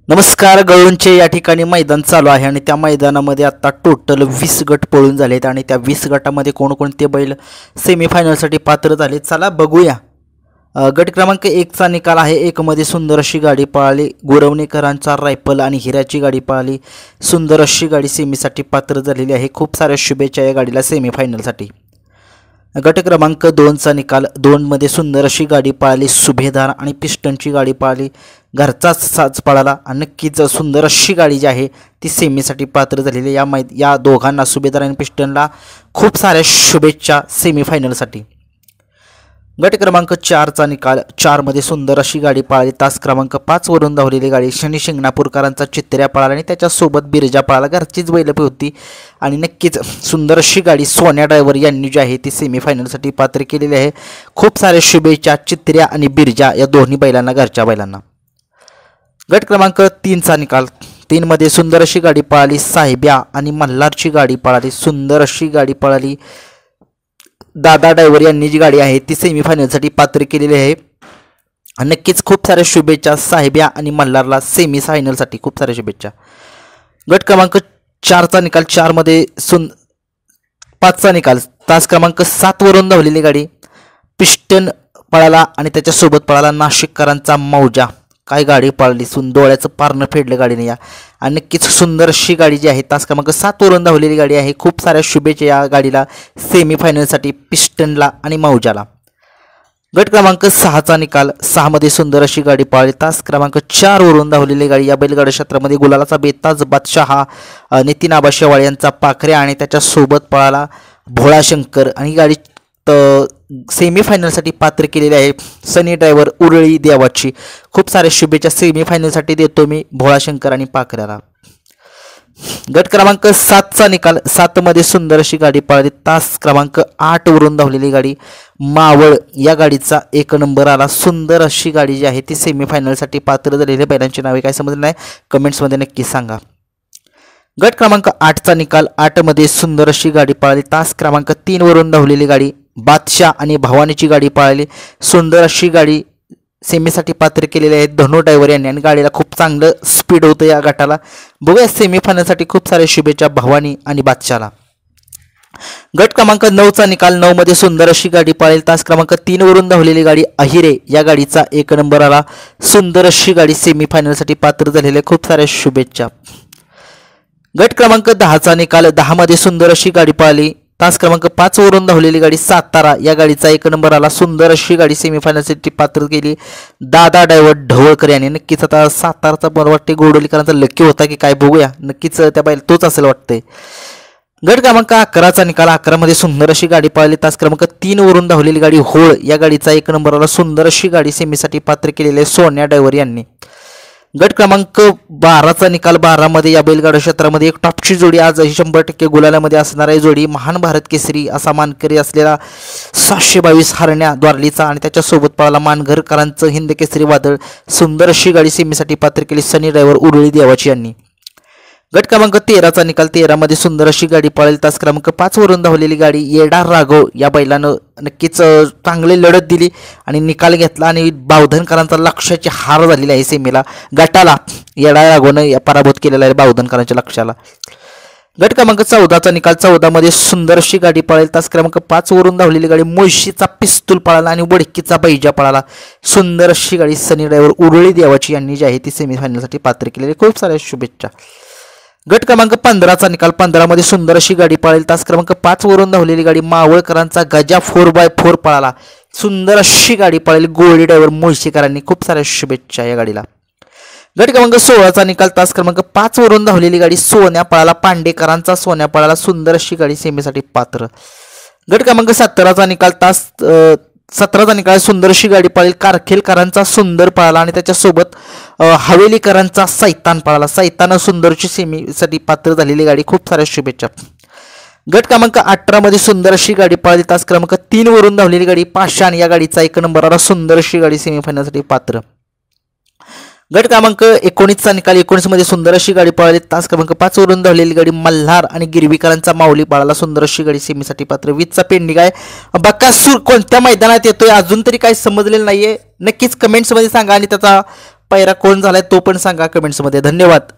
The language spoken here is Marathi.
नमस्कार गळूनचे या ठिकाणी मैदान चालू आहे आणि त्या मैदानामध्ये आता टोटल 20 गट पळून झालेत आणि त्या 20 गटामध्ये कोणकोणते बैल सेमीफायनलसाठी पात्र झाले चला बघूया। गट क्रमांक 1 चा निकाल आहे। 1 मध्ये सुंदर अशी गाडी पळाली, गुरवणीकरांचा रायफल आणि हिराची गाडी पळाली। सुंदर अशी गाडी सेमीसाठी पात्र झालेली आहे। खूप साऱ्या शुभेच्छा या गाडीला सेमीफायनलसाठी। गट क्रमांक 2 चा निकाल 2 मध्ये सुंदर अशी गाडी पळाली, सुभेदार आणि पिस्टनची गाडी पळाली, घरचाच साज पळाला आणि नक्कीच सुंदर अशी गाडी जी आहे ती सेमीसाठी पात्र झालेली। या दोघांना सुभेदार आणि पिस्टनला खूप साऱ्या शुभेच्छा सेमीफायनलसाठी। गट क्रमांक 4 चा निकाल 4 मध्ये सुंदर अशी गाडी पळाली, तास क्रमांक 5 वरून धावलेली गाडी शनी शिंगणापूरकरांचा चित्र्या पळाला आणि त्याच्यासोबत बिरजा पळाला, घरचीच बैल होती आणि नक्कीच सुंदर अशी गाडी सोन्या ड्रायव्हर यांनी जी आहे ती सेमीफायनलसाठी पात्र केलेली आहे। खूप सारे शुभेच्छा चित्र्या आणि बिरजा या दोन्ही बैलांना, घरच्या बैलांना। गट क्रमांक 3 चा निकाल 3 मध्ये सुंदर अशी गाडी पळाली, साहेब्या आणि मल्हारची गाडी पळाली, सुंदर अशी गाडी पळाली। दादा ड्रायव्हर यांनी जी गाडी आहे ती सेमीफायनलसाठी पात्र केलेली आहे। नक्कीच खूप साऱ्या शुभेच्छा साहेब्या आणि मल्हारला सेमीफायनलसाठी, खूप साऱ्या शुभेच्छा। गट क्रमांक 4 चा निकाल 4 मध्ये 5 चा निकाल तास क्रमांक 7 वरून धावलेली गाडी पिस्टन पळाला आणि त्याच्यासोबत पळाला नाशिककरांचा मौजा। काय गाडी पळाली, डोळ्याचं पारणं फेडलं गाडीने या आणि नक्कीच सुंदर अशी गाडी जी आहे तास क्रमांक 7 वरून धावलेली गाडी आहे। खूप साऱ्या शुभेच्छा या गाडीला सेमीफायनलसाठी, पिस्टनला आणि मौजाला। गट क्रमांक 6 चा निकाल 6 मध्ये सुंदर अशी गाडी पळाली, तास क्रमांक 4 वरून धावलेली गाडी या बैलगाडा क्षेत्रामध्ये गुलालाचा बेताज बादशाह नितीन आबा शेवाळे यांचा पाखऱ्या आणि त्याच्यासोबत पळाला भोळा शंकर आणि गाडी सेमीफायनलसाठी पात्र केलेली आहे सनी ड्रायव्हर उरळी देवाची। खूप साऱ्या शुभेच्छा सेमीफायनलसाठी देतो मी भोळा शंकर आणि पाखऱ्याला। गट क्रमांक 7 चा निकाल 7 मध्ये सुंदर अशी गाडी पळाली, तास क्रमांक 8 वरून धावलेली गाडी मावळ या गाडीचा 1 नंबर आला। सुंदर अशी गाडी जी आहे ती सेमीफायनलसाठी पात्र झालेल्या बैलांची नावे काय समजले नाही कमेंट्समध्ये नक्की सांगा। गट क्रमांक 8 चा निकाल 8 मध्ये सुंदर अशी गाडी पळाली, तास क्रमांक 3 वरून धावलेली गाडी बादशाह आणि भवानीची गाडी पळाली। सुंदर अशी गाडी सेमीसाठी पात्र केलेली आहे धनु ड्रायव्हर यांनी आणि गाडीला खूप चांगलं स्पीड होतं या गटाला। बघूया सेमीफायनलसाठी खूप सारे शुभेच्छा भवानी आणि बादशाहला। गट क्रमांक 9 चा निकाल 9 मध्ये सुंदर अशी गाडी पळाली, तास क्रमांक 3 वरून धावलेली गाडी अहिरे या गाडीचा 1 नंबर आला। सुंदर अशी गाडी सेमीफायनलसाठी पात्र झालेली, खूप साऱ्या शुभेच्छा। गट क्रमांक 10 चा निकाल 10 मध्ये सुंदर अशी गाडी पळाली, तास क्रमांक 5 वरून धावलेली गाडी सातारा या गाडीचा 1 नंबर आला। सुंदर अशी गाडी सेमीफायनलसाठी पात्र केली दादा ड्रायव्हर ढवळकर यांनी। नक्कीच आता साताराचा बरं वाटते गोडोलीकरांचा लकी होता की काय बघूया, नक्कीच त्या बैल तोच असेल वाटतंय। गट क्रमांक 11 चा निकाल 11 मध्ये सुंदर अशी गाडी पळाली, तास क्रमांक 3 वरून धावलेली गाडी होळ या गाडीचा 1 नंबर आला। सुंदर अशी गाडी सेमीसाठी पात्र केलेली आहे सोन्या ड्रायव्हर यांनी। गट क्रमांक 12 चा निकाल 12 मध्ये या बैलगाडा क्षेत्रामध्ये एक टॉपची जोडी आज 100% गुलालामध्ये असणार आहे जोडी महान भारत केसरी असा मानकरी असलेला 722 हरण्या द्वारलीचा आणि त्याच्यासोबत पळाला मानघरकरांचं हिंद केसरी वादळ। सुंदर अशी गाडी सेमीसाठी पात्र केली सनी ड्रायव्हर उरळी देवाची यांनी। गट क्रमांक 13 चा निकाल 13 मध्ये सुंदर अशी गाडी पळाली, तास क्रमांक 5 वरून धावलेली गाडी येडा राघव या बैलानं नक्कीच चांगली लढत दिली आणि निकाल घेतला आणि बावधनकरांचा लक्ष्याची हार झालेली आहे सेमीला। गटाला येडा राघवनं पराभूत केलेला आहे बावधनकरांच्या लक्ष्याला। गट क्रमांक 14 चा निकाल 14 मध्ये सुंदर अशी गाडी पळाली, तास क्रमांक 5 वरून धावलेली गाडी मुळशीचा पिस्तूल पळाला आणि वडकीचा बैजा पळाला। सुंदर अशी गाडी सनी ड्रायव्हर उरळी देवाची यांनी जी आहे ती सेमीफायनलसाठी पात्र केलेली, खूप साऱ्या शुभेच्छा। गट क्रमांक 15 चा निकाल 15 मध्ये सुंदर अशी गाडी पळाली, तास क्रमांक 5 वरून धावलेली गाडी मावळकरांचा गजा 4x4 पळाला। सुंदर अशी गाडी पळाली गोळी ड्रायव्हर मुळशीकरांनी, खूप साऱ्या शुभेच्छा या गाडीला। गट क्रमांक 16 चा निकाल तास क्रमांक 5 वरून धावलेली गाडी सोन्या पळाला, पांडेकरांचा सोन्या पळाला। सुंदर अशी गाडी सेमीसाठी पात्र। गट क्रमांक 17 चा निकाल 17 चा निकाल सुंदर अशी गाडी पळाली, कारखेलकरांचा सुंदर पळाला आणि त्याच्यासोबत हवेलीकरांचा सैतान पळाला। सैतान सुंदरची सेमीसाठी पात्र झालेली गाडी, खूप साऱ्या शुभेच्छा। गट क्रमांक 18 मध्ये सुंदर अशी गाडी पळाली, तास क्रमांक 3 वरून धावलेली गाडी पाषाण या गाडीचा 1 नंबर आला। सुंदर अशी गाडी सेमीफायनलसाठी पात्र। गट क्रमांक 19 चा निकाल 19 मध्ये सुंदर अशी गाडी पळाली, तास क्रमांक 5 वरून धावलेली गाडी मल्हार आणि गिरवीकरांचा माऊली पळाला। सुंदर अशी गाडी सेमीसाठी पात्र। 20 चा पेंडिंग आहे। बकासूर कोणत्या मैदानात येतोय अजून तरी काही समजलेलं नाहीये, नक्कीच कमेंट्स मध्ये सांगा आणि त्याचा पैरा कोण झालाय तो पण सांगा कमेंट्समध्ये. धन्यवाद.